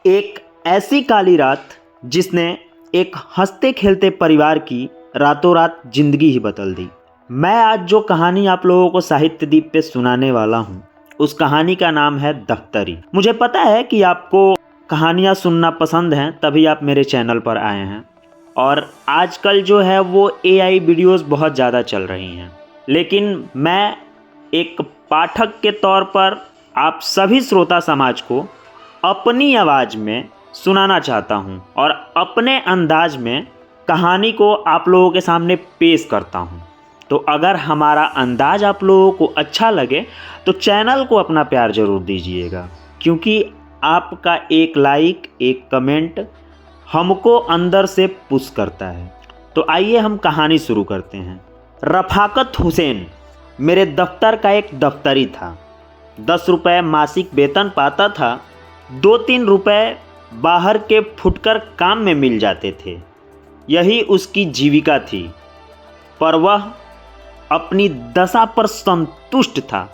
एक ऐसी काली रात जिसने एक हंसते खेलते परिवार की रातों रात जिंदगी ही बदल दी। मैं आज जो कहानी आप लोगों को साहित्य दीप पे सुनाने वाला हूँ, उस कहानी का नाम है दफ्तरी। मुझे पता है कि आपको कहानियाँ सुनना पसंद हैं, तभी आप मेरे चैनल पर आए हैं। और आजकल जो है वो AI वीडियोस बहुत ज़्यादा चल रही हैं, लेकिन मैं एक पाठक के तौर पर आप सभी श्रोता समाज को अपनी आवाज़ में सुनाना चाहता हूँ और अपने अंदाज में कहानी को आप लोगों के सामने पेश करता हूँ। तो अगर हमारा अंदाज आप लोगों को अच्छा लगे तो चैनल को अपना प्यार ज़रूर दीजिएगा, क्योंकि आपका एक लाइक, एक कमेंट हमको अंदर से पुश करता है। तो आइए हम कहानी शुरू करते हैं। रफ़ाकत हुसैन मेरे दफ्तर का एक दफ्तरी था। 10 रुपये मासिक वेतन पाता था। 2-3 रुपये बाहर के फुटकर काम में मिल जाते थे, यही उसकी जीविका थी। पर वह अपनी दशा पर संतुष्ट था।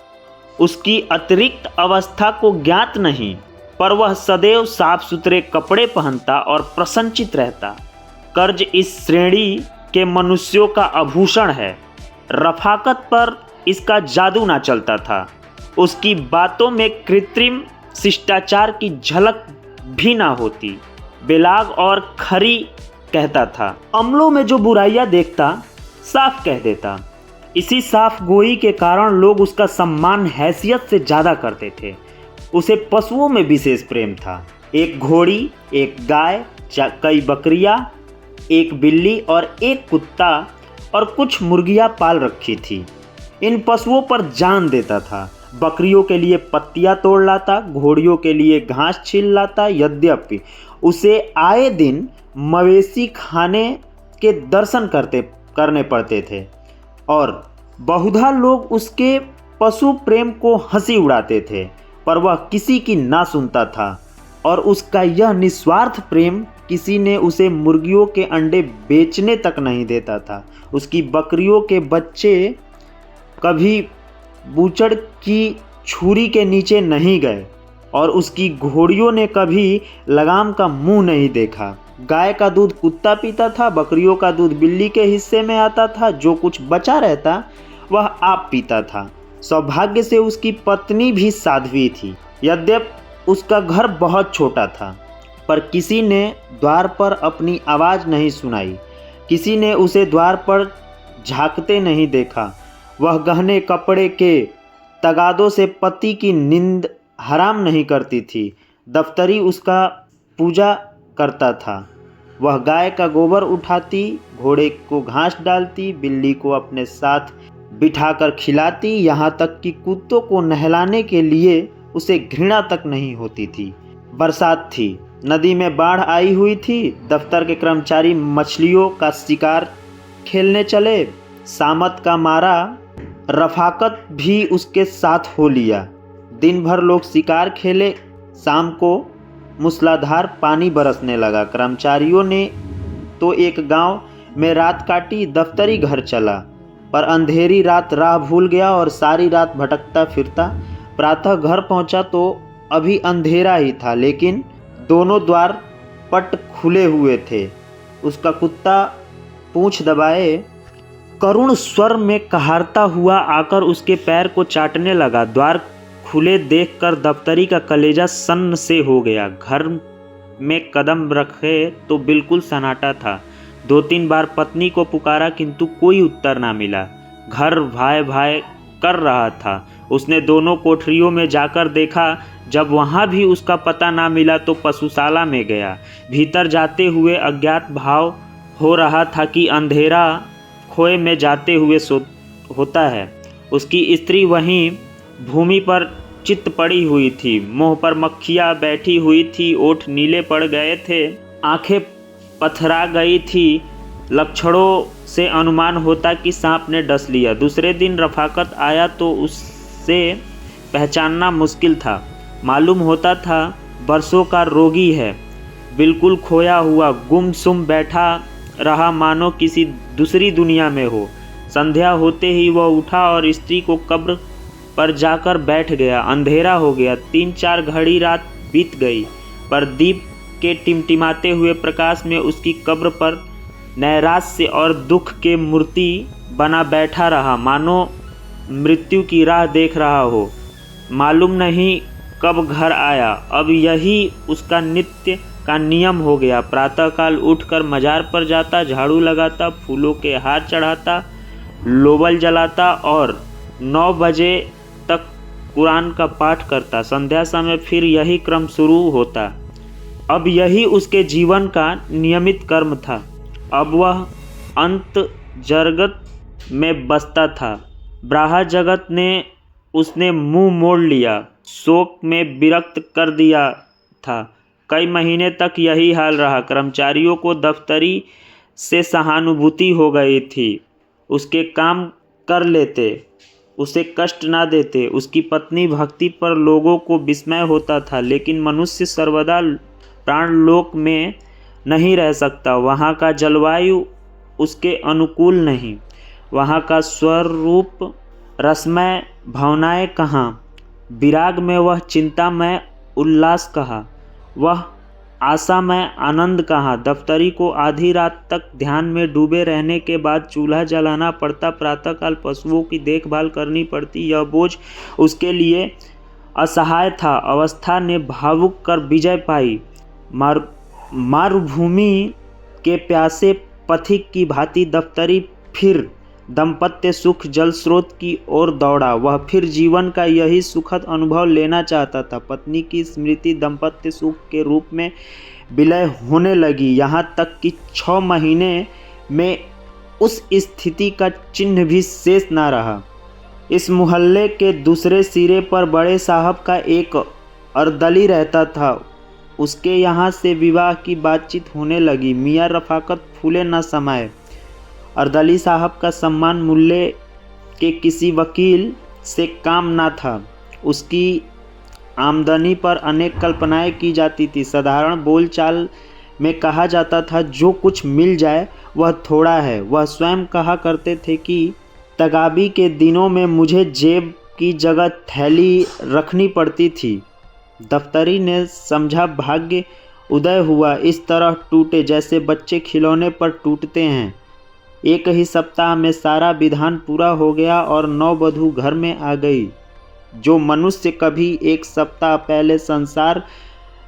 उसकी अतिरिक्त अवस्था को ज्ञात नहीं, पर वह सदैव साफ सुथरे कपड़े पहनता और प्रसन्नचित रहता। कर्ज इस श्रेणी के मनुष्यों का आभूषण है। रफ़ाकत पर इसका जादू ना चलता था। उसकी बातों में कृत्रिम शिष्टाचार की झलक भी ना होती। बेलाग और खरी कहता था। अमलों में जो बुराइयां देखता साफ कह देता। इसी साफ गोई के कारण लोग उसका सम्मान हैसियत से ज़्यादा करते थे। उसे पशुओं में विशेष प्रेम था। एक घोड़ी, एक गाय, कई बकरियां, एक बिल्ली और एक कुत्ता और कुछ मुर्गियां पाल रखी थी। इन पशुओं पर जान देता था। बकरियों के लिए पत्तियां तोड़ लाता, घोड़ियों के लिए घास छील लाता। यद्यपि उसे आए दिन मवेशी खाने के दर्शन करने पड़ते थे और बहुधा लोग उसके पशु प्रेम को हंसी उड़ाते थे, पर वह किसी की ना सुनता था। और उसका यह निस्वार्थ प्रेम किसी ने उसे मुर्गियों के अंडे बेचने तक नहीं देता था। उसकी बकरियों के बच्चे कभी बूचड़ की छुरी के नीचे नहीं गए और उसकी घोड़ियों ने कभी लगाम का मुंह नहीं देखा। गाय का दूध कुत्ता पीता था, बकरियों का दूध बिल्ली के हिस्से में आता था। जो कुछ बचा रहता वह आप पीता था। सौभाग्य से उसकी पत्नी भी साध्वी थी। यद्यपि उसका घर बहुत छोटा था, पर किसी ने द्वार पर अपनी आवाज़ नहीं सुनाई। किसी ने उसे द्वार पर झांकते नहीं देखा। वह गहने कपड़े के तगादों से पति की नींद हराम नहीं करती थी। दफ्तरी उसका पूजा करता था। वह गाय का गोबर उठाती, घोड़े को घास डालती, बिल्ली को अपने साथ बिठाकर खिलाती, यहाँ तक कि कुत्तों को नहलाने के लिए उसे घृणा तक नहीं होती थी। बरसात थी, नदी में बाढ़ आई हुई थी। दफ्तर के कर्मचारी मछलियों का शिकार खेलने चले। सामत का मारा रफ़ाकत भी उसके साथ हो लिया। दिन भर लोग शिकार खेले। शाम को मूसलाधार पानी बरसने लगा। कर्मचारियों ने तो एक गांव में रात काटी। दफ्तरी घर चला, पर अंधेरी रात राह भूल गया और सारी रात भटकता फिरता। प्रातः घर पहुंचा तो अभी अंधेरा ही था, लेकिन दोनों द्वार पट खुले हुए थे। उसका कुत्ता पूंछ दबाए करुण स्वर में कहारता हुआ आकर उसके पैर को चाटने लगा। द्वार खुले देखकर दफ्तरी का कलेजा सन्न से हो गया। घर में कदम रखे तो बिल्कुल सन्नाटा था। 2-3 बार पत्नी को पुकारा, किंतु कोई उत्तर ना मिला। घर भाई भाई कर रहा था। उसने दोनों कोठरियों में जाकर देखा। जब वहाँ भी उसका पता ना मिला तो पशुशाला में गया। भीतर जाते हुए अज्ञात भाव हो रहा था कि अंधेरा खोए में जाते हुए होता है। उसकी स्त्री वहीं भूमि पर चित्त पड़ी हुई थी। मुंह पर मक्खियाँ बैठी हुई थी। ओठ नीले पड़ गए थे, आंखें पथरा गई थी। लक्षणों से अनुमान होता कि सांप ने डस लिया। दूसरे दिन रफ़ाकत आया तो उससे पहचानना मुश्किल था। मालूम होता था बरसों का रोगी है। बिल्कुल खोया हुआ, गुमसुम बैठा रहा, मानो किसी दूसरी दुनिया में हो। संध्या होते ही वह उठा और स्त्री को कब्र पर जाकर बैठ गया। अंधेरा हो गया। 3-4 घड़ी रात बीत गई। पर दीप के टिमटिमाते हुए प्रकाश में उसकी कब्र पर नैराश्य और दुख के मूर्ति बना बैठा रहा, मानो मृत्यु की राह देख रहा हो। मालूम नहीं कब घर आया। अब यही उसका नित्य का नियम हो गया। प्रातःकाल उठकर मजार पर जाता, झाड़ू लगाता, फूलों के हार चढ़ाता, लोबल जलाता और 9 बजे तक कुरान का पाठ करता। संध्या समय फिर यही क्रम शुरू होता। अब यही उसके जीवन का नियमित कर्म था। अब वह अंत जगत में बसता था। ब्राह्मण जगत ने उसने मुंह मोड़ लिया, शोक में विरक्त कर दिया था। कई महीने तक यही हाल रहा। कर्मचारियों को दफ्तरी से सहानुभूति हो गई थी। उसके काम कर लेते, उसे कष्ट ना देते। उसकी पत्नी भक्ति पर लोगों को विस्मय होता था। लेकिन मनुष्य सर्वदा प्राणलोक में नहीं रह सकता। वहाँ का जलवायु उसके अनुकूल नहीं। वहाँ का स्वरूप रसमय भावनाएं कहाँ, विराग में वह चिंतामय उल्लास कहाँ, वह आशामय आनंद कहाँ। दफ्तरी को आधी रात तक ध्यान में डूबे रहने के बाद चूल्हा जलाना पड़ता, प्रातःकाल पशुओं की देखभाल करनी पड़ती। यह बोझ उसके लिए असहाय था। अवस्था ने भावुक कर विजय पाई। मारुभूमि के प्यासे पथिक की भांति दफ्तरी फिर दाम्पत्य सुख जल स्रोत की ओर दौड़ा। वह फिर जीवन का यही सुखद अनुभव लेना चाहता था। पत्नी की स्मृति दाम्पत्य सुख के रूप में विलय होने लगी। यहाँ तक कि 6 महीने में उस स्थिति का चिन्ह भी शेष न रहा। इस मोहल्ले के दूसरे सिरे पर बड़े साहब का एक अर्दली रहता था। उसके यहाँ से विवाह की बातचीत होने लगी। मियाँ रफाकत फूले न समाये। अर्दली साहब का सम्मान मूल्य के किसी वकील से काम ना था। उसकी आमदनी पर अनेक कल्पनाएं की जाती थी। साधारण बोलचाल में कहा जाता था, जो कुछ मिल जाए वह थोड़ा है। वह स्वयं कहा करते थे कि तगाबी के दिनों में मुझे जेब की जगह थैली रखनी पड़ती थी। दफ्तरी ने समझा भाग्य उदय हुआ। इस तरह टूटे जैसे बच्चे खिलौने पर टूटते हैं। एक ही सप्ताह में सारा विधान पूरा हो गया और नववधू घर में आ गई। जो मनुष्य कभी एक सप्ताह पहले संसार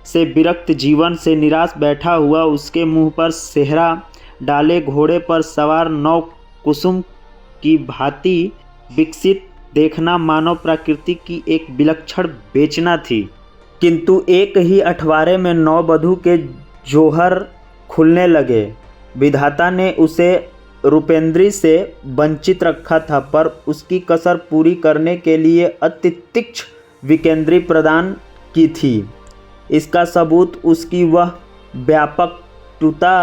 से विरक्त जीवन से निराश बैठा हुआ, उसके मुंह पर सेहरा डाले घोड़े पर सवार नव कुसुम की भांति विकसित देखना मानव प्रकृति की एक विलक्षण बेचना थी। किंतु एक ही अठवारे में नववधू के जोहर खुलने लगे। विधाता ने उसे रूपेंद्री से वंचित रखा था, पर उसकी कसर पूरी करने के लिए अति तीक्ष्ण विकेंद्री प्रदान की थी। इसका सबूत उसकी वह व्यापकता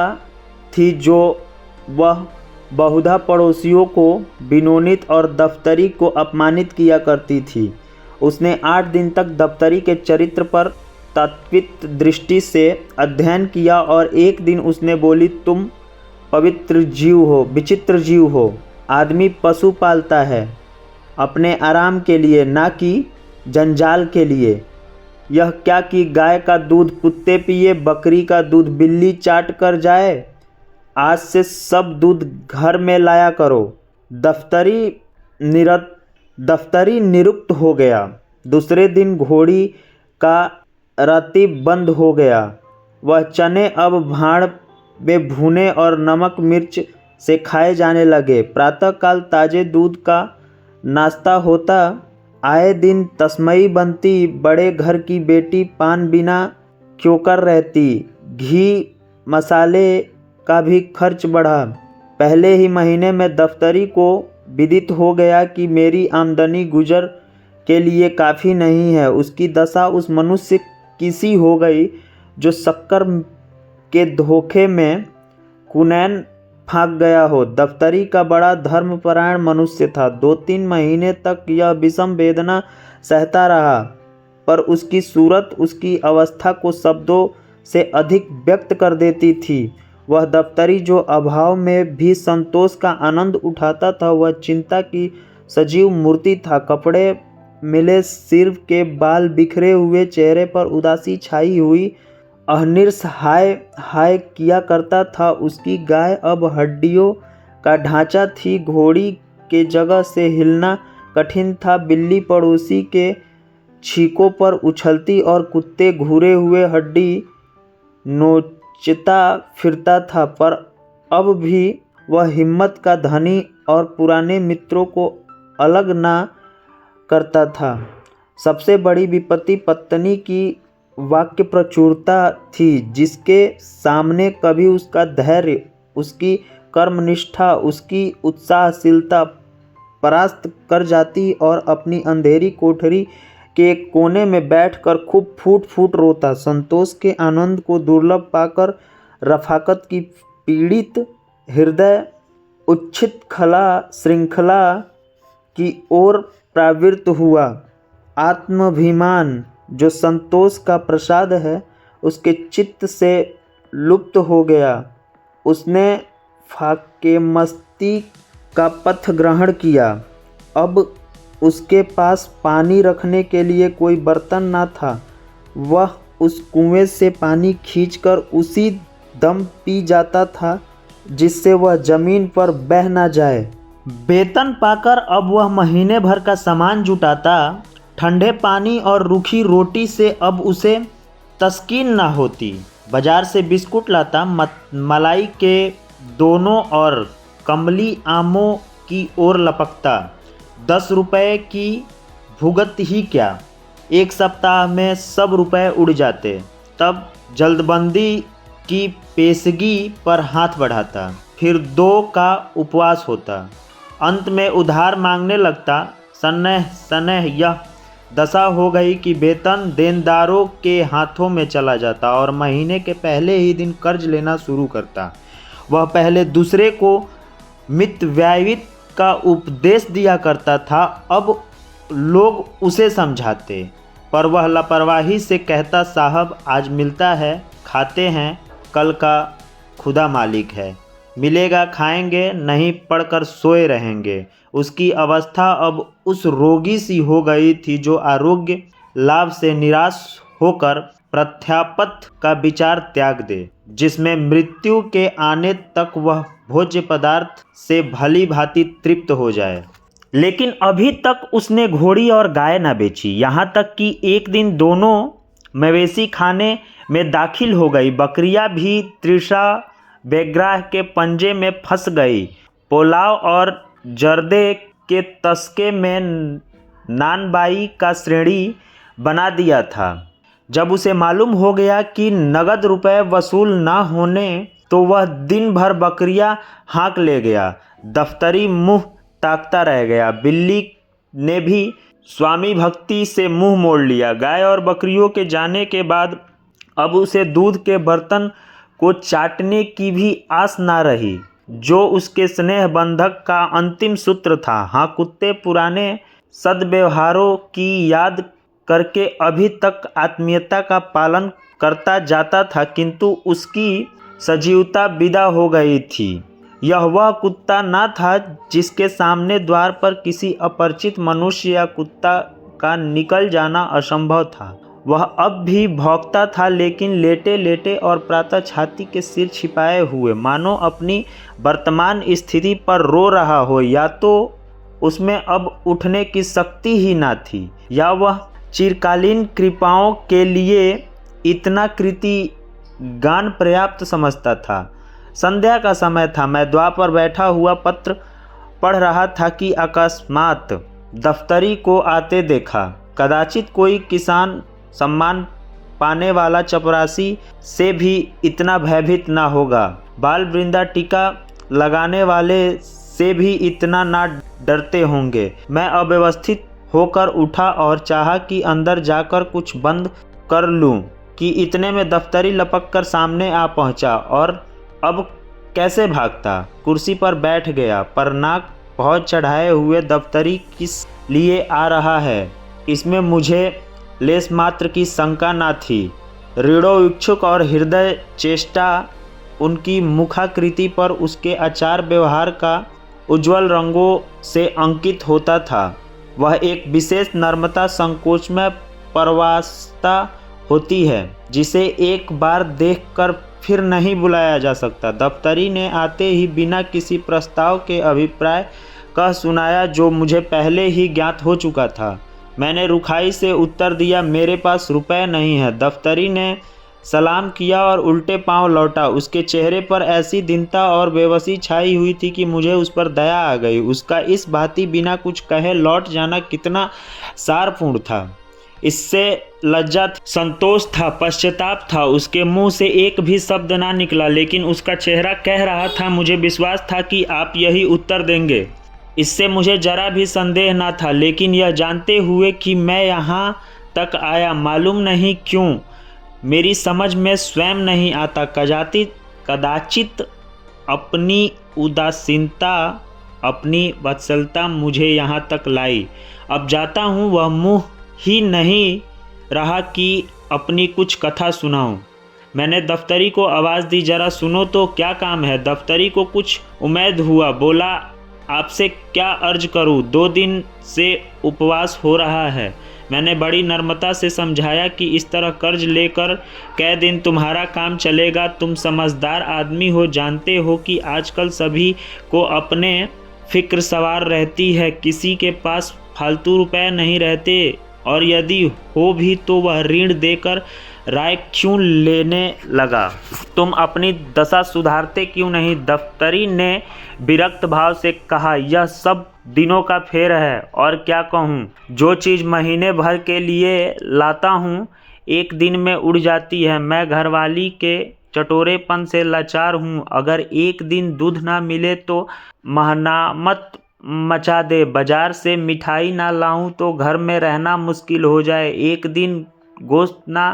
थी जो वह बहुधा पड़ोसियों को विनोदित और दफ्तरी को अपमानित किया करती थी। उसने 8 दिन तक दफ्तरी के चरित्र पर तात्विक दृष्टि से अध्ययन किया और एक दिन उसने बोली, तुम पवित्र जीव हो, विचित्र जीव हो। आदमी पशु पालता है अपने आराम के लिए, ना कि जंजाल के लिए। यह क्या कि गाय का दूध कुत्ते पिए, बकरी का दूध बिल्ली चाट कर जाए। आज से सब दूध घर में लाया करो। दफ्तरी निरुक्त हो गया। दूसरे दिन घोड़ी का रतीब बंद हो गया। वह चने अब भाड़ में भुने और नमक मिर्च से खाए जाने लगे। प्रातःकाल ताजे दूध का नाश्ता होता। आए दिन तस्मई बनती। बड़े घर की बेटी पान बिना क्योंकर रहती। घी मसाले का भी खर्च बढ़ा। पहले ही महीने में दफ्तरी को विदित हो गया कि मेरी आमदनी गुजर के लिए काफ़ी नहीं है। उसकी दशा उस मनुष्य की सी हो गई जो शक्कर के धोखे में कुनैन फाँक गया हो। दफ्तरी का बड़ा धर्मपरायण मनुष्य था। 2-3 महीने तक यह विषम वेदना सहता रहा, पर उसकी सूरत उसकी अवस्था को शब्दों से अधिक व्यक्त कर देती थी। वह दफ्तरी जो अभाव में भी संतोष का आनंद उठाता था, वह चिंता की सजीव मूर्ति था। कपड़े मिले सिर के बाल बिखरे हुए, चेहरे पर उदासी छाई हुई, अहर्निश हाय हाय किया करता था। उसकी गाय अब हड्डियों का ढांचा थी, घोड़ी के जगह से हिलना कठिन था। बिल्ली पड़ोसी के छींकों पर उछलती और कुत्ते घूरे हुए हड्डी नोचता फिरता था। पर अब भी वह हिम्मत का धनी और पुराने मित्रों को अलग ना करता था। सबसे बड़ी विपत्ति पत्नी की वाक्य प्रचुरता थी, जिसके सामने कभी उसका धैर्य, उसकी कर्मनिष्ठा, उसकी उत्साहशीलता परास्त कर जाती और अपनी अंधेरी कोठरी के एक कोने में बैठकर खूब फूट फूट रोता। संतोष के आनंद को दुर्लभ पाकर रफाकत की पीड़ित हृदय उच्छित खला श्रृंखला की ओर प्रवृत्त हुआ। आत्माभिमान जो संतोष का प्रसाद है उसके चित्त से लुप्त हो गया। उसने फाकेमस्ती का पथ ग्रहण किया। अब उसके पास पानी रखने के लिए कोई बर्तन न था। वह उस कुएं से पानी खींचकर उसी दम पी जाता था जिससे वह जमीन पर बह न जाए। वेतन पाकर अब वह महीने भर का सामान जुटाता। ठंडे पानी और रूखी रोटी से अब उसे तस्कीन न होती। बाजार से बिस्कुट लाता, मलाई के दोनों और कमली आमों की ओर लपकता। 10 रुपए की भुगत ही क्या, एक सप्ताह में सब रुपए उड़ जाते। तब जल्दबंदी की पेशगी पर हाथ बढ़ाता, फिर 2 का उपवास होता। अंत में उधार मांगने लगता। सन्ह यह दशा हो गई कि वेतन देनदारों के हाथों में चला जाता और महीने के पहले ही दिन कर्ज लेना शुरू करता। वह पहले दूसरे को मितव्ययित का उपदेश दिया करता था, अब लोग उसे समझाते, पर वह लापरवाही से कहता, साहब आज मिलता है खाते हैं, कल का खुदा मालिक है, मिलेगा खाएंगे, नहीं पढ़कर सोए रहेंगे। उसकी अवस्था अब उस रोगी सी हो गई थी जो आरोग्य लाभ से निराश होकर प्रत्यापत का विचार त्याग दे, जिसमें मृत्यु के आने तक वह भोज्य पदार्थ से भली भांति तृप्त हो जाए। लेकिन अभी तक उसने घोड़ी और गाय न बेची। यहाँ तक कि एक दिन दोनों मवेशी खाने में दाखिल हो गई। बकरियां भी तृषा बेग्राह के पंजे में फंस गई। पोलाव और जर्दे के तस्के में नानबाई का श्रेणी बना दिया था। जब उसे मालूम हो गया कि नगद रुपए वसूल न होने तो वह दिन भर बकरियां हाँक ले गया। दफ्तरी मुंह ताकता रह गया। बिल्ली ने भी स्वामी भक्ति से मुंह मोड़ लिया। गाय और बकरियों के जाने के बाद अब उसे दूध के बर्तन को चाटने की भी आस ना रही, जो उसके स्नेह बंधक का अंतिम सूत्र था। हाँ, कुत्ते पुराने सद्व्यवहारों की याद करके अभी तक आत्मीयता का पालन करता जाता था, किंतु उसकी सजीवता विदा हो गई थी। यह वह कुत्ता न था जिसके सामने द्वार पर किसी अपरिचित मनुष्य या कुत्ता का निकल जाना असंभव था। वह अब भी भौंकता था, लेकिन लेटे लेटे और प्रातः छाती के सिर छिपाए हुए, मानो अपनी वर्तमान स्थिति पर रो रहा हो। या तो उसमें अब उठने की शक्ति ही ना थी, या वह चिरकालीन कृपाओं के लिए इतना कृति गान पर्याप्त समझता था। संध्या का समय था। मैं द्वार पर बैठा हुआ पत्र पढ़ रहा था कि अकस्मात दफ्तरी को आते देखा। कदाचित कोई किसान सम्मान पाने वाला चपरासी से भी इतना भयभीत ना होगा। बाल वृंदा टीका लगाने वाले से भी इतना ना डरते होंगे। मैं अव्यवस्थित होकर उठा और चाहा कि अंदर जाकर कुछ बंद कर लूं कि इतने में दफ्तरी लपक कर सामने आ पहुंचा और अब कैसे भागता। कुर्सी पर बैठ गया, पर नाक बहुत चढ़ाए हुए दफ्तरी किस लिए आ रहा है, इसमें मुझे लेस मात्र की शंका न थी। ऋणो इच्छुक और हृदय चेष्टा उनकी मुखाकृति पर उसके आचार व्यवहार का उज्ज्वल रंगों से अंकित होता था। वह एक विशेष नम्रता, संकोचमय परवास्ता होती है जिसे एक बार देखकर फिर नहीं बुलाया जा सकता। दफ्तरी ने आते ही बिना किसी प्रस्ताव के अभिप्राय कह सुनाया जो मुझे पहले ही ज्ञात हो चुका था। मैंने रुखाई से उत्तर दिया, मेरे पास रुपए नहीं है। दफ्तरी ने सलाम किया और उल्टे पांव लौटा। उसके चेहरे पर ऐसी दीनता और बेबसी छाई हुई थी कि मुझे उस पर दया आ गई। उसका इस भांति बिना कुछ कहे लौट जाना कितना सारपूर्ण था। इससे लज्जा थी, संतोष था, पश्चाताप था। उसके मुंह से एक भी शब्द ना निकला, लेकिन उसका चेहरा कह रहा था। मुझे विश्वास था कि आप यही उत्तर देंगे। इससे मुझे जरा भी संदेह ना था, लेकिन यह जानते हुए कि मैं यहाँ तक आया, मालूम नहीं क्यों मेरी समझ में स्वयं नहीं आता, कदाचित अपनी उदासीनता, अपनी वत्सलता मुझे यहाँ तक लाई। अब जाता हूँ, वह मुँह ही नहीं रहा कि अपनी कुछ कथा सुनाऊं। मैंने दफ्तरी को आवाज़ दी, जरा सुनो तो क्या काम है। दफ्तरी को कुछ उम्मीद हुआ, बोला, आपसे क्या अर्ज करूं, 2 दिन से उपवास हो रहा है। मैंने बड़ी नम्रता से समझाया कि इस तरह कर्ज लेकर कै दिन तुम्हारा काम चलेगा। तुम समझदार आदमी हो, जानते हो कि आजकल सभी को अपने फिक्र सवार रहती है, किसी के पास फालतू रुपए नहीं रहते, और यदि हो भी तो वह ऋण देकर राय क्यों लेने लगा। तुम अपनी दशा सुधारते क्यों नहीं। दफ्तरी ने विरक्त भाव से कहा, यह सब दिनों का फेर है, और क्या कहूँ। जो चीज़ महीने भर के लिए लाता हूँ, एक दिन में उड़ जाती है। मैं घरवाली के चटोरेपन से लाचार हूँ। अगर एक दिन दूध ना मिले तो महनामत मचा दे। बाजार से मिठाई ना लाऊं तो घर में रहना मुश्किल हो जाए। एक दिन गोश्त ना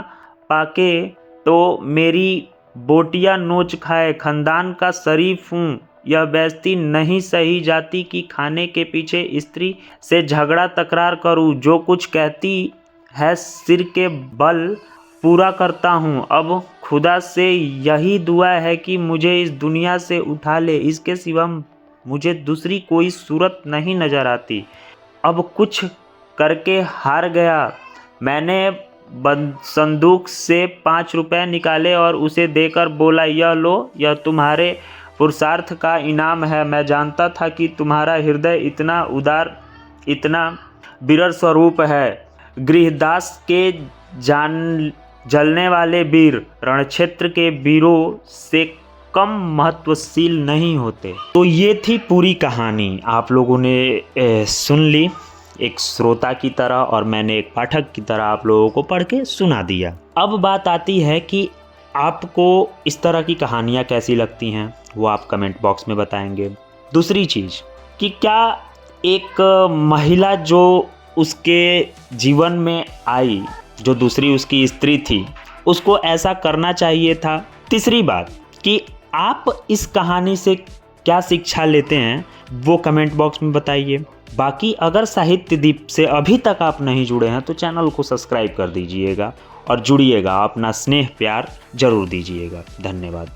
पाके तो मेरी बोटियां नोच खाए। खानदान का शरीफ हूँ, यह बेइज्जती नहीं सही जाती कि खाने के पीछे स्त्री से झगड़ा तकरार करूँ। जो कुछ कहती है सिर के बल पूरा करता हूँ। अब खुदा से यही दुआ है कि मुझे इस दुनिया से उठा ले, इसके सिवा मुझे दूसरी कोई सूरत नहीं नज़र आती। अब कुछ करके हार गया। मैंने संदूक से 5 रुपए निकाले और उसे देकर बोला, यह लो, यह तुम्हारे पुरुषार्थ का इनाम है। मैं जानता था कि तुम्हारा हृदय इतना उदार, इतना विरल स्वरूप है। गृहदास के जलने वाले वीर रणक्षेत्र के वीरों से कम महत्वशील नहीं होते। तो ये थी पूरी कहानी। आप लोगों ने सुन ली एक श्रोता की तरह, और मैंने एक पाठक की तरह आप लोगों को पढ़ के सुना दिया। अब बात आती है कि आपको इस तरह की कहानियाँ कैसी लगती हैं, वो आप कमेंट बॉक्स में बताएंगे। दूसरी चीज़ कि क्या एक महिला जो उसके जीवन में आई, जो दूसरी उसकी स्त्री थी, उसको ऐसा करना चाहिए था। तीसरी बात कि आप इस कहानी से क्या शिक्षा लेते हैं, वो कमेंट बॉक्स में बताइए। बाकी अगर साहित्य दीप से अभी तक आप नहीं जुड़े हैं तो चैनल को सब्सक्राइब कर दीजिएगा और जुड़िएगा, अपना स्नेह प्यार जरूर दीजिएगा। धन्यवाद।